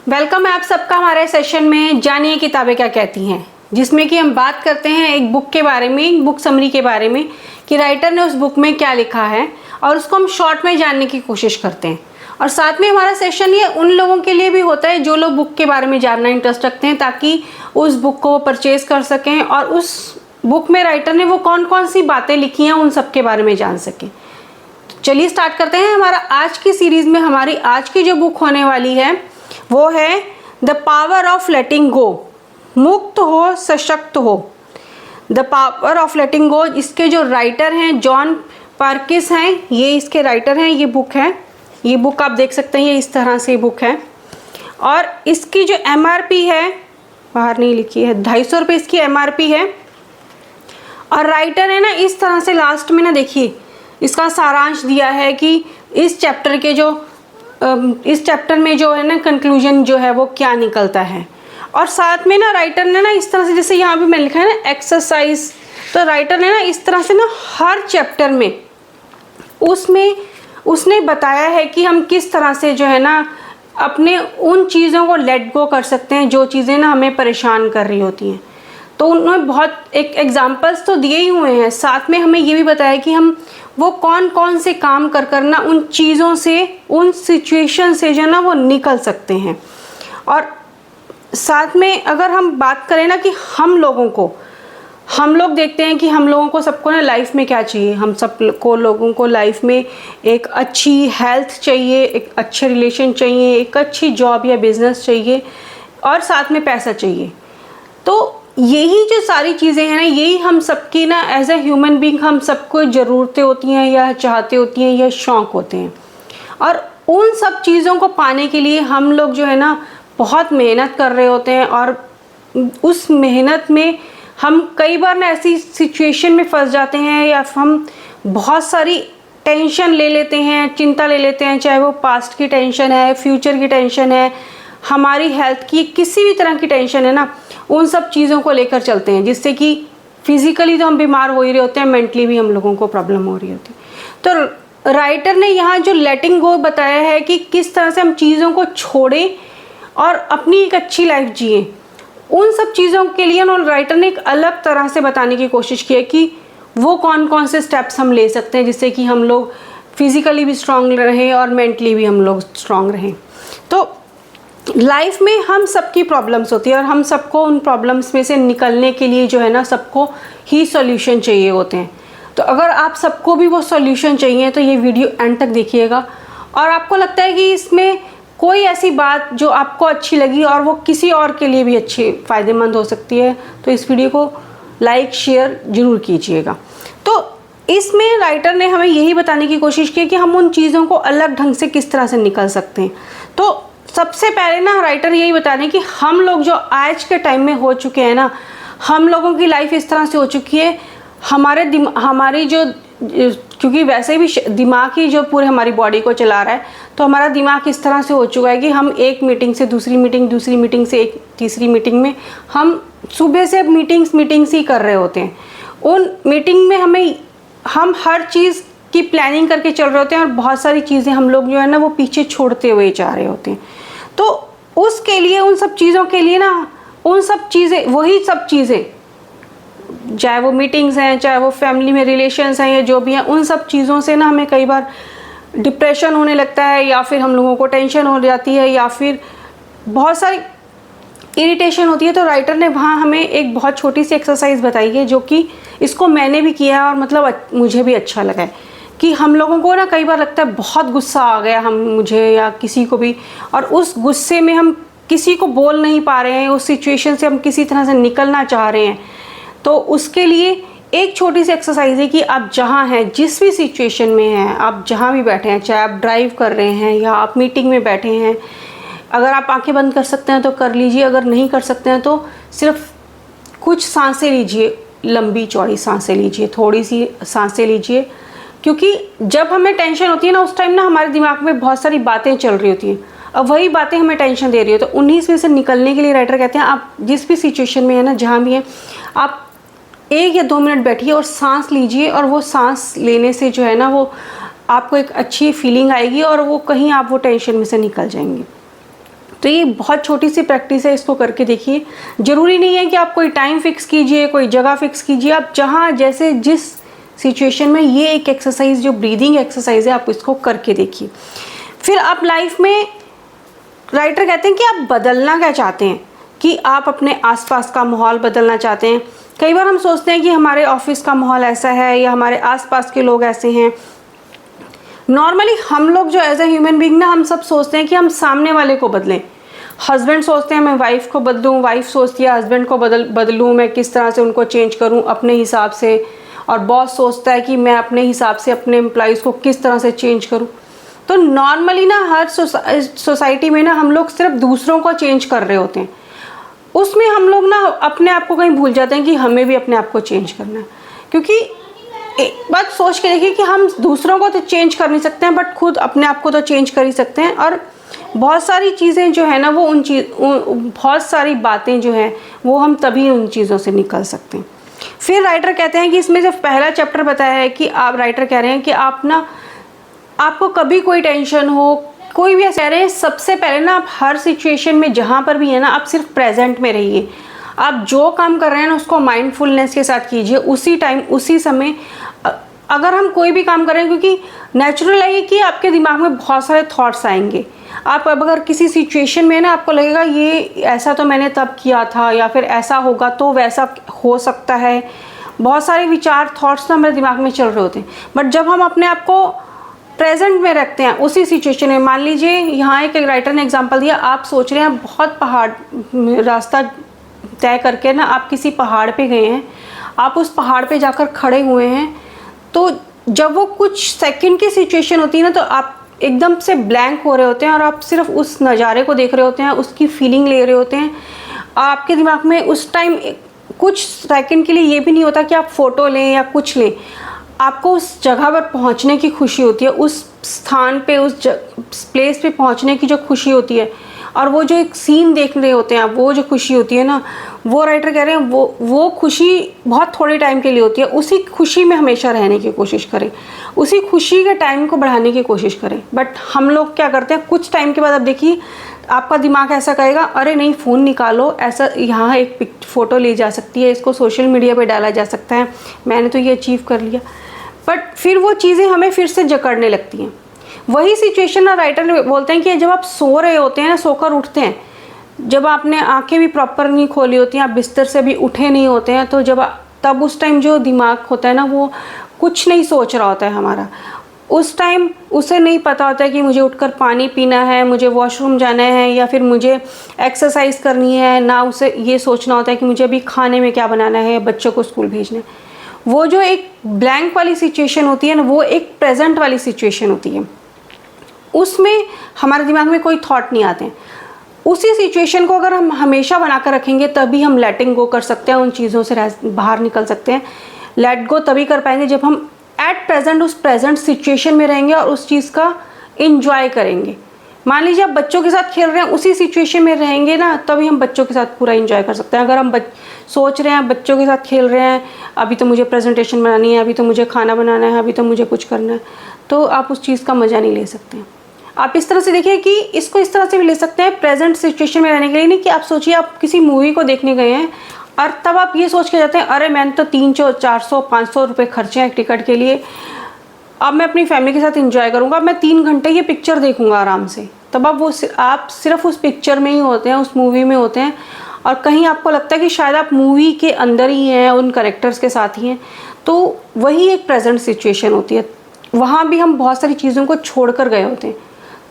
Welcome है आप सबका हमारे सेशन में जानिए किताबें क्या कहती हैं, जिसमें कि हम बात करते हैं एक बुक के बारे में, बुक समरी के बारे में कि राइटर ने उस बुक में क्या लिखा है और उसको हम शॉर्ट में जानने की कोशिश करते हैं। और साथ में हमारा सेशन ये उन लोगों के लिए भी होता है जो लोग बुक के बारे में जानना इंटरेस्ट रखते हैं, ताकि उस बुक को परचेज कर सकें और उस बुक में राइटर ने वो कौन कौन सी बातें लिखी हैं उन सब के बारे में जान सकें। तो चलिए स्टार्ट करते हैं। हमारा आज की सीरीज़ में हमारी आज की जो बुक होने वाली है वो है द पावर ऑफ लेटिंग गो, मुक्त हो सशक्त हो। द पावर ऑफ लेटिंग गो, इसके जो राइटर हैं जॉन पर्किंस हैं, ये इसके राइटर हैं। ये बुक है, ये बुक आप देख सकते हैं, ये इस तरह से बुक है और इसकी जो MRP है, बाहर नहीं लिखी है, 250 रुपये इसकी MRP है। और राइटर है ना इस तरह से लास्ट में ना देखिए इसका सारांश दिया है कि इस चैप्टर के जो इस चैप्टर में जो है ना कंक्लूजन जो है वो क्या निकलता है। और साथ में ना राइटर ने ना इस तरह से, जैसे यहाँ पे मैंने लिखा है ना एक्सरसाइज, तो राइटर ने ना इस तरह से ना हर चैप्टर में उसमें उसने बताया है कि हम किस तरह से जो है ना अपने उन चीज़ों को लेट गो कर सकते हैं जो चीज़ें ना हमें परेशान कर रही होती हैं। तो उन्होंने बहुत एक एग्जाम्पल्स तो दिए ही हुए हैं, साथ में हमें ये भी बताया कि हम वो कौन कौन से काम कर कर ना उन चीज़ों से, उन सिचुएशन से जो ना वो निकल सकते हैं। और साथ में अगर हम बात करें ना कि हम लोग देखते हैं कि हम लोगों को सबको ना लाइफ में क्या चाहिए, हम सब को लोगों को लाइफ में एक अच्छी हेल्थ चाहिए, एक अच्छे रिलेशन चाहिए, एक अच्छी जॉब या बिजनेस चाहिए और साथ में पैसा चाहिए। तो यही जो सारी चीज़ें हैं ना, यही हम सबकी ना एज ए ह्यूमन बीइंग हम सबको ज़रूरतें होती हैं या चाहते होती हैं या शौक़ होते हैं। और उन सब चीज़ों को पाने के लिए हम लोग जो है ना बहुत मेहनत कर रहे होते हैं और उस मेहनत में हम कई बार ना ऐसी सिचुएशन में फंस जाते हैं या हम बहुत सारी टेंशन ले लेते हैं, चिंता ले लेते हैं, चाहे वो पास्ट की टेंशन है, फ्यूचर की टेंशन है, हमारी हेल्थ की किसी भी तरह की टेंशन है ना, उन सब चीज़ों को लेकर चलते हैं, जिससे कि फिज़िकली तो हम बीमार हो ही रहे होते हैं, मेंटली भी हम लोगों को प्रॉब्लम हो रही होती है। तो राइटर ने यहाँ जो लेटिंग गो बताया है कि किस तरह से हम चीज़ों को छोड़ें और अपनी एक अच्छी लाइफ जिए, उन सब चीज़ों के लिए ना राइटर ने एक अलग तरह से बताने की कोशिश की है कि वो कौन कौन से स्टेप्स हम ले सकते हैं जिससे कि हम लोग फिज़िकली भी स्ट्रांग रहें और मेंटली भी हम लोग स्ट्रांग रहें। तो लाइफ में हम सबकी प्रॉब्लम्स होती है और हम सबको उन प्रॉब्लम्स में से निकलने के लिए जो है ना सबको ही सॉल्यूशन चाहिए होते हैं। तो अगर आप सबको भी वो सॉल्यूशन चाहिए तो ये वीडियो एंड तक देखिएगा। और आपको लगता है कि इसमें कोई ऐसी बात जो आपको अच्छी लगी और वो किसी और के लिए भी अच्छी फ़ायदेमंद हो सकती है, तो इस वीडियो को लाइक शेयर ज़रूर कीजिएगा। तो इसमें राइटर ने हमें यही बताने की कोशिश की कि हम उन चीज़ों को अलग ढंग से किस तरह से निकल सकते हैं। तो सबसे पहले ना राइटर यही बता रहे हैं कि हम लोग जो आज के टाइम में हो चुके हैं ना, हम लोगों की लाइफ इस तरह से हो चुकी है, हमारी जो, क्योंकि वैसे भी दिमाग ही जो पूरे हमारी बॉडी को चला रहा है, तो हमारा दिमाग इस तरह से हो चुका है कि हम एक मीटिंग से दूसरी मीटिंग, दूसरी मीटिंग से एक तीसरी मीटिंग में हम सुबह से मीटिंग्स ही कर रहे होते हैं। उन मीटिंग में हम हर चीज़ की प्लानिंग करके चल रहे होते हैं और बहुत सारी चीज़ें हम लोग जो है ना वो पीछे छोड़ते हुए जा रहे होते हैं। तो उसके लिए, उन सब चीज़ों के लिए ना, उन सब चीज़ें, वही सब चीज़ें, चाहे वो मीटिंग्स हैं, चाहे वो फैमिली में रिलेशंस हैं या जो भी हैं, उन सब चीज़ों से ना हमें कई बार डिप्रेशन होने लगता है या फिर हम लोगों को टेंशन हो जाती है या फिर बहुत सारी इरिटेशन होती है। तो राइटर ने वहाँ हमें एक बहुत छोटी सी एक्सरसाइज बताई है जो कि इसको मैंने भी किया है और मतलब मुझे भी अच्छा लगा है कि हम लोगों को ना कई बार लगता है बहुत गुस्सा आ गया मुझे या किसी को भी, और उस गुस्से में हम किसी को बोल नहीं पा रहे हैं, उस सिचुएशन से हम किसी तरह से निकलना चाह रहे हैं। तो उसके लिए एक छोटी सी एक्सरसाइज है कि आप जहाँ हैं, जिस भी सिचुएशन में हैं, आप जहाँ भी बैठे हैं, चाहे आप ड्राइव कर रहे हैं या आप मीटिंग में बैठे हैं, अगर आप आंखें बंद कर सकते हैं तो कर लीजिए, अगर नहीं कर सकते हैं तो सिर्फ कुछ सांसें लीजिए, लंबी चौड़ी सांसें लीजिए, थोड़ी सी सांसें लीजिए, क्योंकि जब हमें टेंशन होती है ना उस टाइम ना हमारे दिमाग में बहुत सारी बातें चल रही होती हैं, अब वही बातें हमें टेंशन दे रही हो। तो उन्हीं में से निकलने के लिए राइटर कहते हैं आप जिस भी सिचुएशन में है ना, जहाँ भी हैं, आप 1 या 2 मिनट बैठिए और सांस लीजिए, और वो सांस लेने से जो है ना वो आपको एक अच्छी फीलिंग आएगी और वो कहीं आप वो टेंशन में से निकल जाएंगे। तो ये बहुत छोटी सी प्रैक्टिस है, इसको करके देखिए। ज़रूरी नहीं है कि आप कोई टाइम फिक्स कीजिए, कोई जगह फिक्स कीजिए, आप जहाँ जैसे जिस सिचुएशन में, ये एक एक्सरसाइज जो ब्रीदिंग एक्सरसाइज है, आप इसको करके देखिए। फिर आप लाइफ में, राइटर कहते हैं कि आप बदलना क्या चाहते हैं, कि आप अपने आसपास का माहौल बदलना चाहते हैं। कई बार हम सोचते हैं कि हमारे ऑफिस का माहौल ऐसा है या हमारे आसपास के लोग ऐसे हैं। नॉर्मली हम लोग जो एज ए ह्यूमन बीइंग ना, हम सब सोचते हैं कि हम सामने वाले को बदलें। हस्बैंड सोचते हैं मैं वाइफ को बदलूं, वाइफ सोचती है हस्बैंड को बदलूं, मैं किस तरह से उनको चेंज करूं अपने हिसाब से, और बॉस सोचता है कि मैं अपने हिसाब से अपने एम्प्लॉइज़ को किस तरह से चेंज करूं। तो नॉर्मली ना हर सोसाइटी में ना हम लोग सिर्फ दूसरों को चेंज कर रहे होते हैं, उसमें हम लोग ना अपने आप को कहीं भूल जाते हैं कि हमें भी अपने आप को चेंज करना है। क्योंकि एक बात सोच के देखिए कि हम दूसरों को तो चेंज कर नहीं सकते हैं, बट खुद अपने आप को तो चेंज कर ही सकते हैं। और बहुत सारी चीज़ें जो है ना, वो बहुत सारी बातें जो हैं वो हम तभी उन चीज़ों से निकल सकते हैं। फिर राइटर कहते हैं कि इसमें जब पहला चैप्टर बताया है कि आप, राइटर कह रहे हैं कि आप ना, आपको कभी कोई टेंशन हो, कोई भी ऐसे रहे, सबसे पहले ना आप हर सिचुएशन में जहाँ पर भी है ना, आप सिर्फ प्रेजेंट में रहिए। आप जो काम कर रहे हैं ना, उसको माइंडफुलनेस के साथ कीजिए, उसी टाइम उसी समय। अगर हम कोई भी काम करें, क्योंकि नेचुरल है कि आपके दिमाग में बहुत सारे थॉट्स आएंगे। आप अब अगर किसी सिचुएशन में ना, आपको लगेगा ये ऐसा तो मैंने तब किया था, या फिर ऐसा होगा तो वैसा हो सकता है, बहुत सारे विचार, थॉट्स ना हमारे दिमाग में चल रहे होते हैं। बट जब हम अपने आप को प्रेजेंट में रखते हैं उसी सिचुएशन में, मान लीजिए यहाँ एक राइटर ने एग्जांपल दिया, आप सोच रहे हैं बहुत पहाड़ रास्ता तय करके ना आप किसी पहाड़ पे गए हैं, आप उस पहाड़ पे जाकर खड़े हुए हैं, तो जब वो कुछ सेकंड की सिचुएशन होती है ना, तो आप एकदम से ब्लैंक हो रहे होते हैं और आप सिर्फ उस नज़ारे को देख रहे होते हैं, उसकी फीलिंग ले रहे होते हैं। आपके दिमाग में उस टाइम कुछ सेकंड के लिए ये भी नहीं होता कि आप फ़ोटो लें या कुछ लें, आपको उस जगह पर पहुंचने की खुशी होती है, उस स्थान पे, उस प्लेस पे पहुंचने की जो खुशी होती है, और वो जो एक सीन देख रहे होते हैं आप, वो जो खुशी होती है ना, वो राइटर कह रहे हैं वो खुशी बहुत थोड़े टाइम के लिए होती है। उसी खुशी में हमेशा रहने की कोशिश करें, उसी खुशी के टाइम को बढ़ाने की कोशिश करें। बट हम लोग क्या करते हैं, कुछ टाइम के बाद आप देखिए आपका दिमाग ऐसा कहेगा, अरे नहीं फ़ोन निकालो, ऐसा यहाँ एक फ़ोटो ली जा सकती है, इसको सोशल मीडिया पे डाला जा सकता है, मैंने तो ये अचीव कर लिया। बट फिर वो चीज़ें हमें फिर से जकड़ने लगती हैं। वही सिचुएशन ना राइटर बोलते हैं कि जब आप सो रहे होते हैं ना, सोकर उठते हैं, जब आपने आंखें भी प्रॉपर नहीं खोली होती हैं, आप बिस्तर से भी उठे नहीं होते हैं, तो तब उस टाइम जो दिमाग होता है ना, वो कुछ नहीं सोच रहा होता है हमारा। उस टाइम उसे नहीं पता होता है कि मुझे उठकर पानी पीना है, मुझे वॉशरूम जाना है, या फिर मुझे एक्सरसाइज करनी है, ना उसे ये सोचना होता है कि मुझे अभी खाने में क्या बनाना है, बच्चों को स्कूल भेजना है। वो जो एक ब्लैंक वाली सिचुएशन होती है ना, वो एक प्रेजेंट वाली सिचुएशन होती है, उसमें हमारे दिमाग में कोई थॉट नहीं आते हैं। उसी सिचुएशन को अगर हम हमेशा बनाकर रखेंगे, तभी हम लेटिंग गो कर सकते हैं, उन चीज़ों से बाहर निकल सकते हैं। लेट गो तभी कर पाएंगे जब हम एट प्रेजेंट उस प्रेजेंट सिचुएशन में रहेंगे और उस चीज़ का इंजॉय करेंगे। मान लीजिए आप बच्चों के साथ खेल रहे हैं, उसी सिचुएशन में रहेंगे ना, तभी हम बच्चों के साथ पूरा इंजॉय कर सकते हैं। अगर हम सोच रहे हैं बच्चों के साथ खेल रहे हैं, अभी तो मुझे प्रेजेंटेशन बनानी है, अभी तो मुझे खाना बनाना है, अभी तो मुझे कुछ करना है, तो आप उस चीज़ का मज़ा नहीं ले सकते हैं। आप इस तरह से देखिए कि इसको इस तरह से भी ले सकते हैं, प्रेजेंट सिचुएशन में रहने के लिए। नहीं कि आप सोचिए आप किसी मूवी को देखने गए हैं और तब आप ये सोच के जाते हैं, अरे मैंने तो 300, 400, 500 रुपये खर्चे हैं टिकट के लिए, अब मैं अपनी फैमिली के साथ एंजॉय करूँगा, अब मैं 3 घंटे ये पिक्चर देखूँगा आराम से। तब आप सिर्फ उस पिक्चर में ही होते हैं, उस मूवी में होते हैं, और कहीं आपको लगता है कि शायद आप मूवी के अंदर ही हैं, उन कैरेक्टर्स के साथ ही हैं। तो वही एक प्रेजेंट सिचुएशन होती है, वहाँ भी हम बहुत सारी चीज़ों को छोड़ कर गए होते हैं।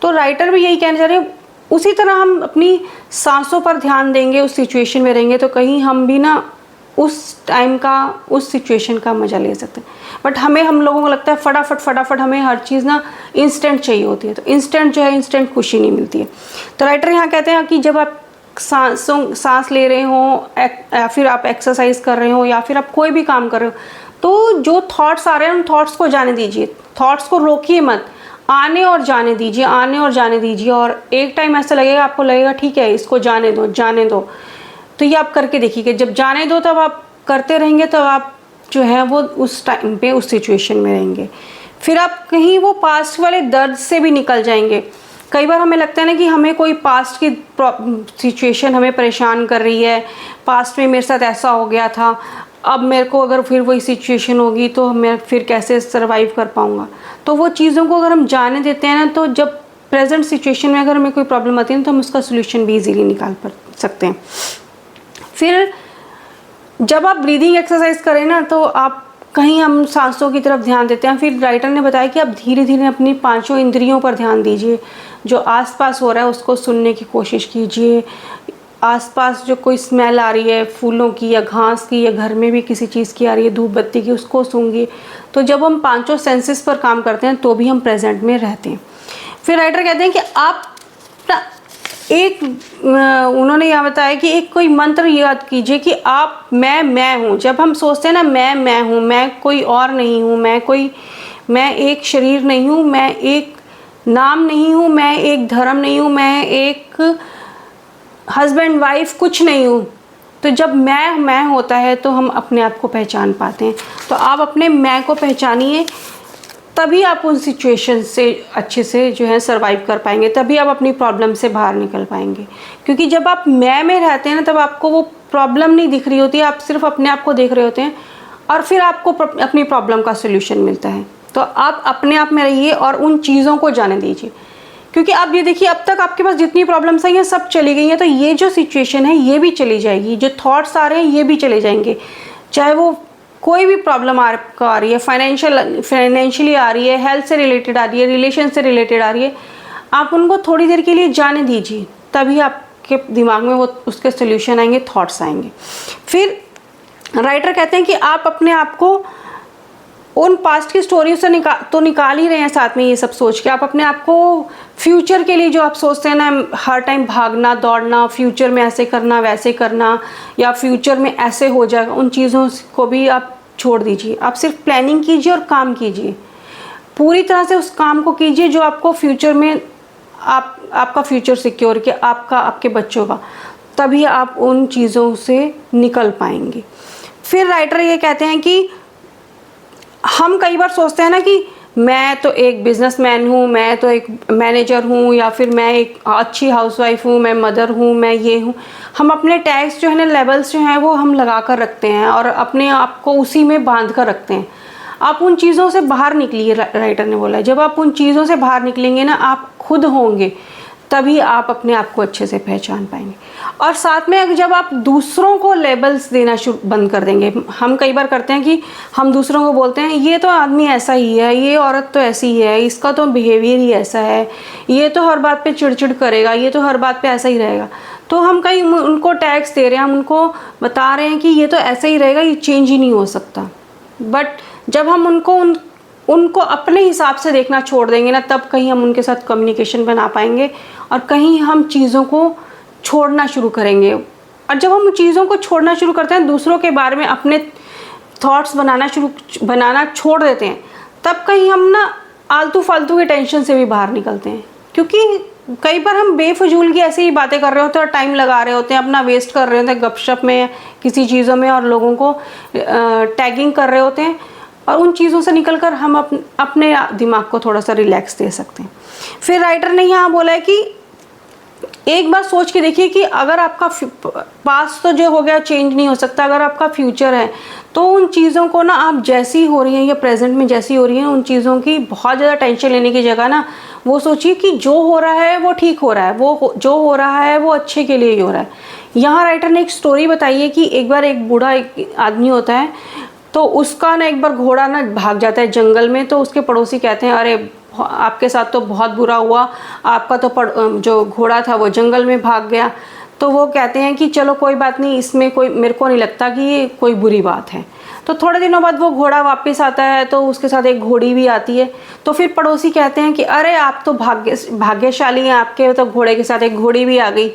तो राइटर भी यही कहना चाह रहे हैं, उसी तरह हम अपनी सांसों पर ध्यान देंगे, उस सिचुएशन में रहेंगे, तो कहीं हम भी ना उस टाइम का, उस सिचुएशन का मज़ा ले सकते हैं। बट हम लोगों को लगता है फटाफट हमें हर चीज़ ना इंस्टेंट चाहिए होती है, तो इंस्टेंट जो है, इंस्टेंट खुशी नहीं मिलती है। तो राइटर यहाँ कहते हैं कि जब आप सांस ले रहे हो, या फिर आप एक्सरसाइज कर रहे हो, या फिर आप कोई भी काम कर रहे हो, तो जो थॉट्स आ रहे हैं उन थॉट्स को जाने दीजिए, थॉट्स को रोकिए मत, आने और जाने दीजिए, आने और जाने दीजिए। और एक टाइम ऐसा लगेगा, आपको लगेगा ठीक है इसको जाने दो। तो ये आप करके देखिए, जब जाने दो तब आप करते रहेंगे, तब आप जो है वो उस टाइम पे उस सिचुएशन में रहेंगे। फिर आप कहीं वो पास्ट वाले दर्द से भी निकल जाएंगे। कई बार हमें लगता है ना कि हमें कोई पास्ट की सिचुएशन हमें परेशान कर रही है, पास्ट में मेरे साथ ऐसा हो गया था, अब मेरे को अगर फिर वही सिचुएशन होगी तो मैं फिर कैसे सरवाइव कर पाऊँगा। तो वो चीज़ों को अगर हम जाने देते हैं ना, तो जब प्रेजेंट सिचुएशन में अगर हमें कोई प्रॉब्लम आती है तो हम उसका सोल्यूशन भी इजीली निकाल सकते हैं। फिर जब आप ब्रीदिंग एक्सरसाइज करें ना, तो आप कहीं हम सांसों की तरफ ध्यान देते हैं। फिर राइटर ने बताया कि आप धीरे धीरे अपनी पांचों इंद्रियों पर ध्यान दीजिए। जो आसपास हो रहा है उसको सुनने की कोशिश कीजिए। आसपास जो कोई स्मेल आ रही है फूलों की या घास की या घर में भी किसी चीज़ की आ रही है, धूप बत्ती की, उसको सूंघिए। तो जब हम पांचों सेंसेस पर काम करते हैं तो भी हम प्रेजेंट में रहते हैं। फिर राइटर कहते हैं कि आप उन्होंने यह बताया कि एक कोई मंत्र याद कीजिए कि आप मैं हूँ। जब हम सोचते हैं ना मैं हूँ, मैं कोई और नहीं हूँ, मैं एक शरीर नहीं हूँ, मैं एक नाम नहीं हूँ, मैं एक धर्म नहीं हूँ, मैं एक हस्बैंड वाइफ कुछ नहीं हूँ। तो जब मैं होता है तो हम अपने आप को पहचान पाते हैं। तो आप अपने मैं को पहचानिए, तभी आप उन सिचुएशन से अच्छे से जो है सरवाइव कर पाएंगे, तभी आप अपनी प्रॉब्लम से बाहर निकल पाएंगे। क्योंकि जब आप मैं में रहते हैं ना, तब आपको वो प्रॉब्लम नहीं दिख रही होती, आप सिर्फ अपने आप को देख रहे होते हैं और फिर आपको अपनी प्रॉब्लम का सोल्यूशन मिलता है। तो आप अपने आप में रहिए और उन चीज़ों को जाने दीजिए। क्योंकि आप ये देखिए, अब तक आपके पास जितनी प्रॉब्लम्स आई हैं सब चली गई हैं, तो ये जो सिचुएशन है ये भी चली जाएगी, जो थॉट्स आ रहे हैं ये भी चले जाएंगे। चाहे वो कोई भी प्रॉब्लम आपको आ रही है, फाइनेंशियली आ रही है, हेल्थ से रिलेटेड आ रही है, रिलेशन से रिलेटेड आ रही है, आप उनको थोड़ी देर के लिए जाने दीजिए, तभी आपके दिमाग में वो उसके सोल्यूशन आएंगे, थॉट्स आएंगे। फिर राइटर कहते हैं कि आप अपने आप को उन पास्ट की स्टोरी से निकाल ही रहे हैं, साथ में ये सब सोच के आप अपने आप को फ्यूचर के लिए जो आप सोचते हैं ना, हर टाइम भागना दौड़ना, फ्यूचर में ऐसे करना वैसे करना या फ्यूचर में ऐसे हो जाएगा, उन चीज़ों को भी आप छोड़ दीजिए। आप सिर्फ प्लानिंग कीजिए और काम कीजिए, पूरी तरह से उस काम को कीजिए जो आपको फ्यूचर में आपका फ्यूचर सिक्योर किया, आपके बच्चों का, तभी आप उन चीज़ों से निकल पाएंगे। फिर राइटर ये कहते हैं कि हम कई बार सोचते हैं ना कि मैं तो एक बिजनेसमैन हूँ, मैं तो एक मैनेजर हूँ, या फिर मैं एक अच्छी हाउसवाइफ हूँ, मैं मदर हूँ, मैं ये हूँ। हम अपने टैग्स जो है ना, लेबल्स जो हैं वो हम लगा कर रखते हैं और अपने आप को उसी में बांध कर रखते हैं। आप उन चीज़ों से बाहर निकलिए, राइटर ने बोला है। जब आप उन चीज़ों से बाहर निकलेंगे ना, आप खुद होंगे, तभी आप अपने आप को अच्छे से पहचान पाएंगे। और साथ में जब आप दूसरों को लेबल्स देना बंद कर देंगे, हम कई बार करते हैं कि हम दूसरों को बोलते हैं ये तो आदमी ऐसा ही है, ये औरत तो ऐसी ही है, इसका तो बिहेवियर ही ऐसा है, ये तो हर बात पे चिड़चिड़ करेगा, ये तो हर बात पे ऐसा ही रहेगा। तो हम कई उनको टैग्स दे रहे हैं, हम उनको बता रहे हैं कि ये तो ऐसा ही रहेगा, ये चेंज ही नहीं हो सकता। बट जब हम उनको अपने हिसाब से देखना छोड़ देंगे ना, तब कहीं हम उनके साथ कम्युनिकेशन बना पाएंगे और कहीं हम चीज़ों को छोड़ना शुरू करेंगे। और जब हम चीज़ों को छोड़ना शुरू करते हैं, दूसरों के बारे में अपने थॉट्स बनाना छोड़ देते हैं, तब कहीं हम ना आलतू फालतू के टेंशन से भी बाहर निकलते हैं। क्योंकि कई बार हम बेफजूल की ऐसी ही बातें कर रहे होते हैं और टाइम लगा रहे होते हैं, अपना वेस्ट कर रहे होते हैं गपशप में, किसी चीज़ों में, और लोगों को टैगिंग कर रहे होते हैं। और उन चीज़ों से निकलकर हम अपने दिमाग को थोड़ा सा रिलैक्स दे सकते हैं। फिर राइटर ने यहाँ बोला है कि एक बार सोच के देखिए कि अगर आपका पास्ट तो जो हो गया चेंज नहीं हो सकता, अगर आपका फ्यूचर है तो उन चीज़ों को ना आप जैसी हो रही हैं या प्रेजेंट में जैसी हो रही हैं, उन चीज़ों की बहुत ज़्यादा टेंशन लेने की जगह ना वो सोचिए कि जो हो रहा है वो ठीक हो रहा है, जो हो रहा है वो अच्छे के लिए ही हो रहा है। यहाँ राइटर ने एक स्टोरी बताई है कि एक बार एक बूढ़ा एक आदमी होता है, तो उसका ना एक बार घोड़ा ना भाग जाता है जंगल में। तो उसके पड़ोसी कहते हैं, अरे आपके साथ तो बहुत बुरा हुआ, आपका तो जो घोड़ा था वो जंगल में भाग गया। तो वो कहते हैं कि चलो कोई बात नहीं, इसमें कोई मेरे को नहीं लगता कि ये कोई बुरी बात है। तो थोड़े दिनों बाद वो घोड़ा वापस आता है, तो उसके साथ एक घोड़ी भी आती है। तो फिर पड़ोसी कहते हैं कि अरे आप तो भाग्यशाली हैं, आपके तो घोड़े के साथ एक घोड़ी भी आ गई।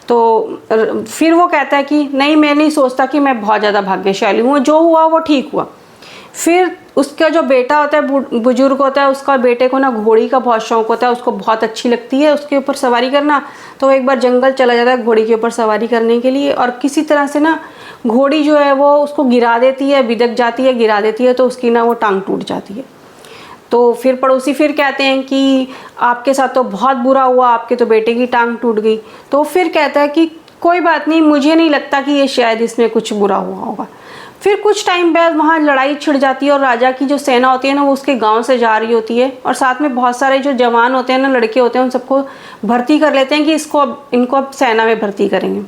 तो फिर वो कहता है कि नहीं, मैं नहीं सोचता कि मैं बहुत ज़्यादा भाग्यशाली हूँ, जो हुआ वो ठीक हुआ। फिर उसका जो बेटा होता है, बुजुर्ग होता है, उसका बेटे को ना घोड़ी का बहुत शौक होता है, उसको बहुत अच्छी लगती है उसके ऊपर सवारी करना। तो एक बार जंगल चला जाता है घोड़ी के ऊपर सवारी करने के लिए, और किसी तरह से ना घोड़ी जो है वो उसको गिरा देती है, बिदक जाती है, गिरा देती है, तो उसकी ना वो टांग टूट जाती है। तो फिर पड़ोसी फिर कहते हैं कि आपके साथ तो बहुत बुरा हुआ, आपके तो बेटे की टांग टूट गई। तो फिर कहता है कि कोई बात नहीं, मुझे नहीं लगता कि ये शायद इसमें कुछ बुरा हुआ होगा। फिर कुछ टाइम बाद वहाँ लड़ाई छिड़ जाती है और राजा की जो सेना होती है ना वो उसके गांव से जा रही होती है, और साथ में बहुत सारे जो जवान होते हैं ना, लड़के होते हैं, उन सबको भर्ती कर लेते हैं कि इनको अब सेना में भर्ती करेंगे।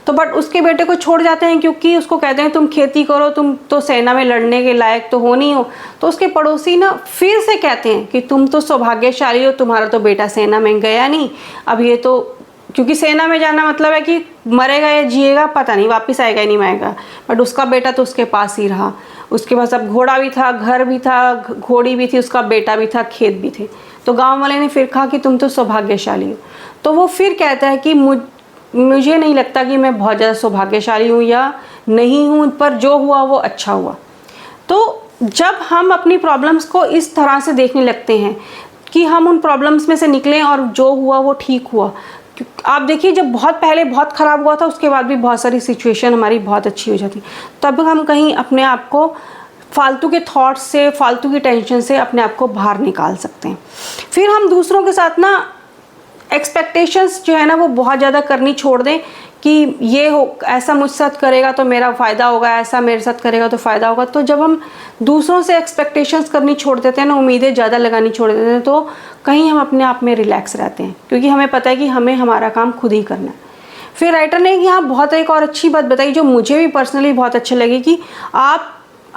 तो बट उसके बेटे को छोड़ जाते हैं, क्योंकि उसको कहते हैं तुम खेती करो, तुम तो सेना में लड़ने के लायक तो हो नहीं हो। तो उसके पड़ोसी ना फिर से कहते हैं कि तुम तो सौभाग्यशाली हो, तुम्हारा तो बेटा सेना में गया नहीं, अब ये तो, क्योंकि सेना में जाना मतलब है कि मरेगा या जिएगा पता नहीं, वापस आएगा ही नहीं आएगा। बट उसका बेटा तो उसके पास ही रहा, उसके पास अब घोड़ा भी था, घर भी था, घोड़ी भी थी, उसका बेटा भी था, खेत भी थे। तो गांव वाले ने फिर कहा कि तुम तो सौभाग्यशाली हो। तो वो फिर कहता है कि मुझे नहीं लगता कि मैं बहुत ज़्यादा सौभाग्यशाली हूँ या नहीं हूँ, पर जो हुआ वो अच्छा हुआ। तो जब हम अपनी प्रॉब्लम्स को इस तरह से देखने लगते हैं कि हम उन प्रॉब्लम्स में से निकलें और जो हुआ वो ठीक हुआ। आप देखिए, जब बहुत पहले बहुत ख़राब हुआ था, उसके बाद भी बहुत सारी सिचुएशन हमारी बहुत अच्छी हो जाती, तब हम कहीं अपने आप को फालतू के थॉट्स से, फालतू की टेंशन से अपने आप को बाहर निकाल सकते हैं। फिर हम दूसरों के साथ ना एक्सपेक्टेशंस जो है ना वो बहुत ज़्यादा करनी छोड़ दें कि ये हो, ऐसा मुझ साथ करेगा तो मेरा फ़ायदा होगा, ऐसा मेरे साथ करेगा तो फ़ायदा होगा। तो जब हम दूसरों से एक्सपेक्टेशंस करनी छोड़ देते हैं ना, उम्मीदें ज़्यादा लगानी छोड़ देते हैं, तो कहीं हम अपने आप में रिलैक्स रहते हैं, क्योंकि हमें पता है कि हमें हमारा काम खुद ही करना है। फिर राइटर ने यहाँ बहुत एक और अच्छी बात बताई जो मुझे भी पर्सनली बहुत अच्छी लगी कि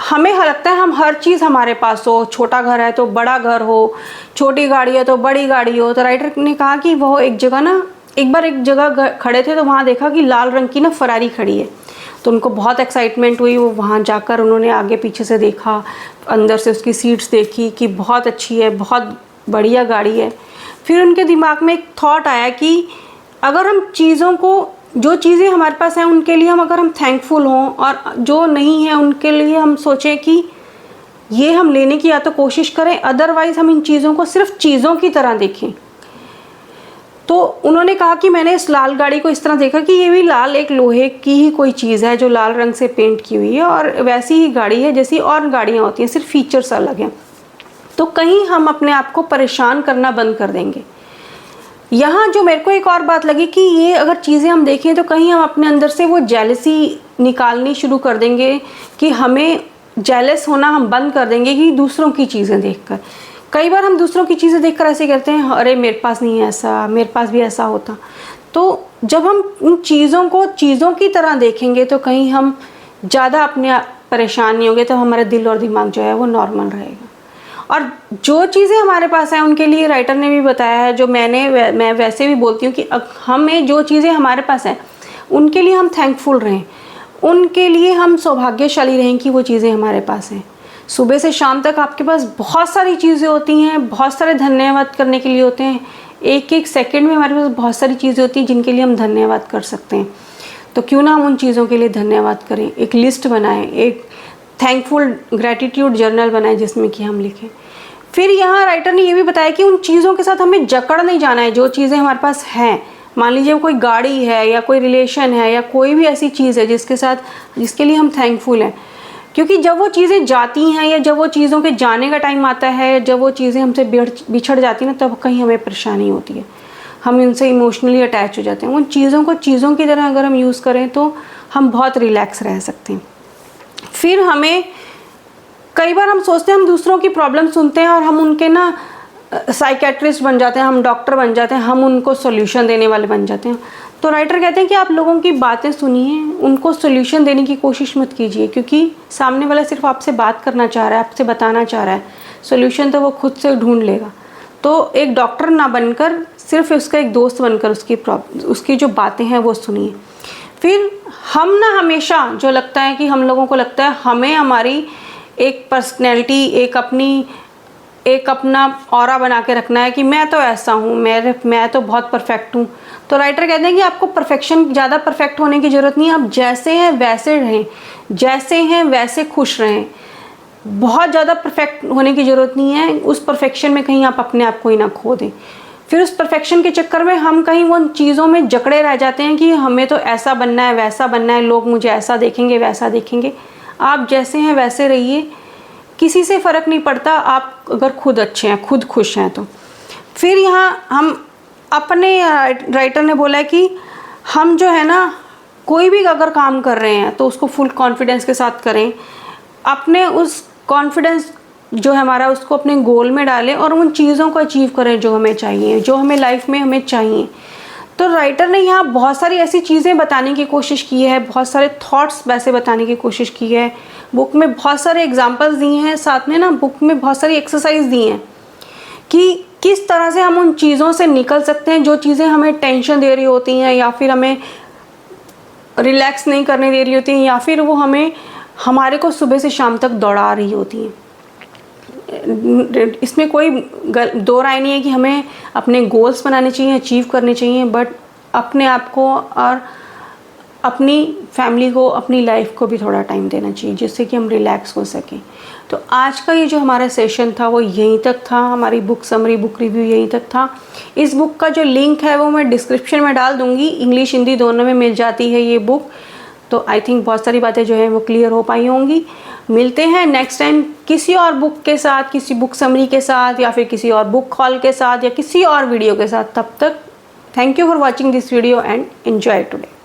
हमें लगता है हम हर चीज़ हमारे पास हो, छोटा घर है तो बड़ा घर हो, छोटी गाड़ी है तो बड़ी गाड़ी हो। तो राइटर ने कहा कि वो एक बार एक जगह खड़े थे तो वहाँ देखा कि लाल रंग की ना फरारी खड़ी है। तो उनको बहुत एक्साइटमेंट हुई, वो वहाँ जाकर उन्होंने आगे पीछे से देखा, अंदर से उसकी सीट्स देखी कि बहुत अच्छी है, बहुत बढ़िया गाड़ी है। फिर उनके दिमाग में एक थॉट आया कि अगर हम चीज़ों को, जो चीज़ें हमारे पास हैं उनके लिए अगर हम थैंकफुल हों, और जो नहीं है उनके लिए हम सोचें कि ये हम लेने की या तो कोशिश करें, अदरवाइज़ हम इन चीज़ों को सिर्फ चीज़ों की तरह देखें। तो उन्होंने कहा कि मैंने इस लाल गाड़ी को इस तरह देखा कि ये भी लाल एक लोहे की ही कोई चीज़ है जो लाल रंग से पेंट की हुई है, और वैसी ही गाड़ी है जैसी और गाड़ियाँ होती हैं, सिर्फ फीचर्स अलग हैं। तो कहीं हम अपने आप को परेशान करना बंद कर देंगे। यहाँ जो मेरे को एक और बात लगी कि ये अगर चीज़ें हम देखें तो कहीं हम अपने अंदर से वो जेलसी निकालनी शुरू कर देंगे, कि हमें जेलस होना हम बंद कर देंगे कि दूसरों की चीज़ें देखकर। कई बार हम दूसरों की चीज़ें देखकर ऐसे करते हैं, अरे मेरे पास नहीं है ऐसा, मेरे पास भी ऐसा होता। तो जब हम उन चीज़ों को चीज़ों की तरह देखेंगे तो कहीं हम ज़्यादा अपने परेशान नहीं होंगे, तो हमारा दिल और दिमाग जो है वो नॉर्मल रहेगा। और जो चीज़ें हमारे पास हैं उनके लिए राइटर ने भी बताया है, जो मैं वैसे भी बोलती हूँ कि हमें जो चीज़ें हमारे पास हैं उनके लिए हम थैंकफुल रहें, उनके लिए हम सौभाग्यशाली रहें कि वो चीज़ें हमारे पास हैं। सुबह से शाम तक आपके पास बहुत सारी चीज़ें होती हैं, बहुत सारे धन्यवाद करने के लिए होते हैं। एक एक सेकंड में हमारे पास बहुत सारी चीज़ें होती हैं जिनके लिए हम धन्यवाद कर सकते हैं। तो क्यों ना हम उन चीज़ों के लिए धन्यवाद करें, एक लिस्ट बनाएं, एक थैंकफुल ग्रैटिट्यूड जर्नल बनाएं जिसमें कि हम लिखें। फिर यहाँ राइटर ने ये भी बताया कि उन चीज़ों के साथ हमें जकड़ नहीं जाना है। जो चीज़ें हमारे पास हैं, मान लीजिए कोई गाड़ी है या कोई रिलेशन है या कोई भी ऐसी चीज़ है जिसके लिए हम थैंकफुल हैं, क्योंकि जब वो चीज़ें जाती हैं या जब वो चीज़ों के जाने का टाइम आता है, जब वो चीज़ें हमसे बिछड़ जाती हैं ना, तब कहीं हमें परेशानी होती है, हम इनसे इमोशनली अटैच हो जाते हैं। उन चीज़ों को चीज़ों की तरह अगर हम यूज़ करें तो हम बहुत रिलैक्स रह सकते हैं। फिर हमें कई बार हम सोचते हैं, हम दूसरों की प्रॉब्लम सुनते हैं और हम उनके ना साइकेट्रिस्ट बन जाते हैं, हम डॉक्टर बन जाते हैं, हम उनको सोल्यूशन देने वाले बन जाते हैं। तो राइटर कहते हैं कि आप लोगों की बातें सुनिए, उनको सोल्यूशन देने की कोशिश मत कीजिए, क्योंकि सामने वाला सिर्फ आपसे बात करना चाह रहा है, आपसे बताना चाह रहा है, सोल्यूशन तो वो खुद से ढूंढ लेगा। तो एक डॉक्टर ना बनकर सिर्फ उसका एक दोस्त बनकर उसकी जो बातें हैं वो सुनिए। फिर हम ना हमेशा जो लगता है कि हम लोगों को लगता है हमें हमारी एक पर्सनैलिटी, एक अपना ऑरा बना के रखना है कि मैं तो ऐसा हूँ, मैं तो बहुत परफेक्ट हूँ। तो राइटर कहते हैं कि आपको ज़्यादा परफेक्ट होने की ज़रूरत नहीं है, आप जैसे हैं वैसे रहें, जैसे हैं वैसे खुश रहें। बहुत ज़्यादा परफेक्ट होने की ज़रूरत नहीं है, उस परफेक्शन में कहीं आप अपने आप को ही ना खो दें। फिर उस परफेक्शन के चक्कर में हम कहीं उन चीज़ों में जकड़े रह जाते हैं कि हमें तो ऐसा बनना है, वैसा बनना है, लोग मुझे ऐसा देखेंगे, वैसा देखेंगे। आप जैसे हैं वैसे रहिए, किसी से फ़र्क नहीं पड़ता आप अगर खुद अच्छे हैं, खुद खुश हैं तो। फिर यहाँ हम अपने राइटर ने बोला है कि हम जो है ना कोई भी अगर काम कर रहे हैं तो उसको फुल कॉन्फिडेंस के साथ करें, अपने उस कॉन्फिडेंस जो है हमारा उसको अपने गोल में डालें और उन चीज़ों को अचीव करें जो हमें चाहिए, जो हमें लाइफ में हमें चाहिए। तो राइटर ने यहाँ बहुत सारी ऐसी चीज़ें बताने की कोशिश की है, बहुत सारे थॉट्स वैसे बताने की कोशिश की है। बुक में बहुत सारे एग्जांपल्स दिए हैं, साथ में ना बुक में बहुत सारी एक्सरसाइज दी हैं कि किस तरह से हम उन चीज़ों से निकल सकते हैं जो चीज़ें हमें टेंशन दे रही होती हैं या फिर हमें रिलैक्स नहीं करने दे रही होती हैं या फिर वो हमें हमारे को सुबह से शाम तक दौड़ा रही होती हैं। इसमें कोई दो राय नहीं है कि हमें अपने गोल्स बनाने चाहिए, अचीव करने चाहिए, बट अपने आप को और अपनी फैमिली को, अपनी लाइफ को भी थोड़ा टाइम देना चाहिए जिससे कि हम रिलैक्स हो सकें। तो आज का ये जो हमारा सेशन था वो यहीं तक था, हमारी बुक समरी, बुक रिव्यू यहीं तक था। इस बुक का जो लिंक है वो मैं डिस्क्रिप्शन में डाल दूँगी, इंग्लिश हिंदी दोनों में मिल जाती है ये बुक। तो आई थिंक बहुत सारी बातें जो हैं वो क्लियर हो पाई होंगी। मिलते हैं नेक्स्ट टाइम किसी और बुक के साथ, किसी बुक समरी के साथ या फिर किसी और बुक हॉल के साथ या किसी और वीडियो के साथ। तब तक thank you for watching this video and enjoy today.